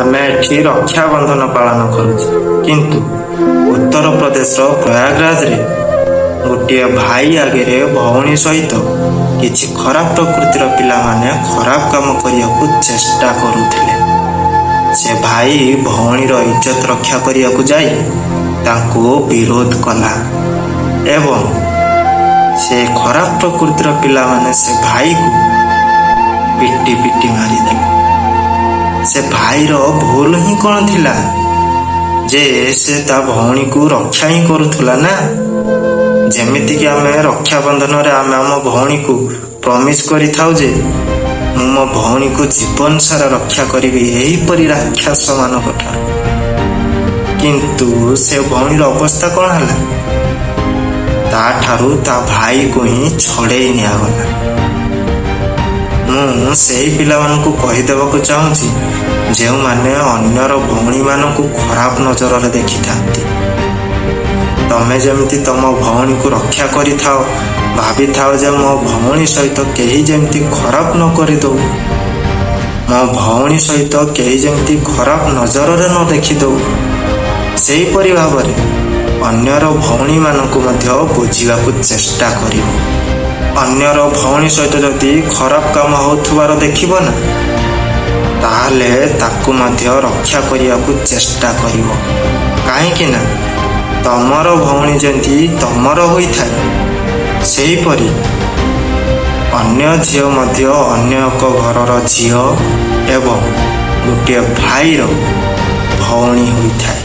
आम एठी रक्षाबंधन पालन करुचे किंतु उत्तर प्रदेश प्रयागराज रे गोटे भाई आगे भौणी सहित किछि खराब प्रकृतिर पिला माने खराब काम करने को चेष्टा करुथिले। से भाई भौणी रो इज्जत रक्षा करने को जाई तांको विरोध कला एवं से खराब प्रकृतिर पिला माने से भाई को पिटी पिटी मारिदेले। से भाई रो भूल ही कौन थिला जे से ता भौणी को रक्षा ही करुथुला ना। जेमिति कि आमे रक्षाबंधन रे आमे आम भौणी को प्रॉमिस करि थाउ जे मु मो भौणी को जीवन सारा रक्षा करिबी एही परि राक्षस मानक ठार। किंतु से भौणी रो अवस्था कोन हला ता ठारू ता भाई को ही छड़ेई निया गला। मु सेही पिला मानकु कहि देबाकू चाहूची जे माने अन्यर भौणी मानकु खराब नजर रे देखि थांती। तमे जेमती तम भौणी को रक्षा करि थाओ भाभी थाओ जे मो भौणी सहित केही जेमती खराब न करि दो, मो भौणी सहित केही जेमती खराब नजर रे न देखि दो। सेही परि भाबरे अन्यर भौणी मानकु मध्य बुझिबाकू चेष्टा करिवो। अन्यर भौणी सहित जदि खराब काम होथुवार देखिबो ना ताहले ताकू मध्य रक्षा करियाकू चेष्टा करिवो। काहेकि ना तमर भौणी जेंती तमर होई थाए सेही परि अन्य झियो मध्य अन्य एक घरर झियो एवं गोटे भाईर भौणी होई थाए।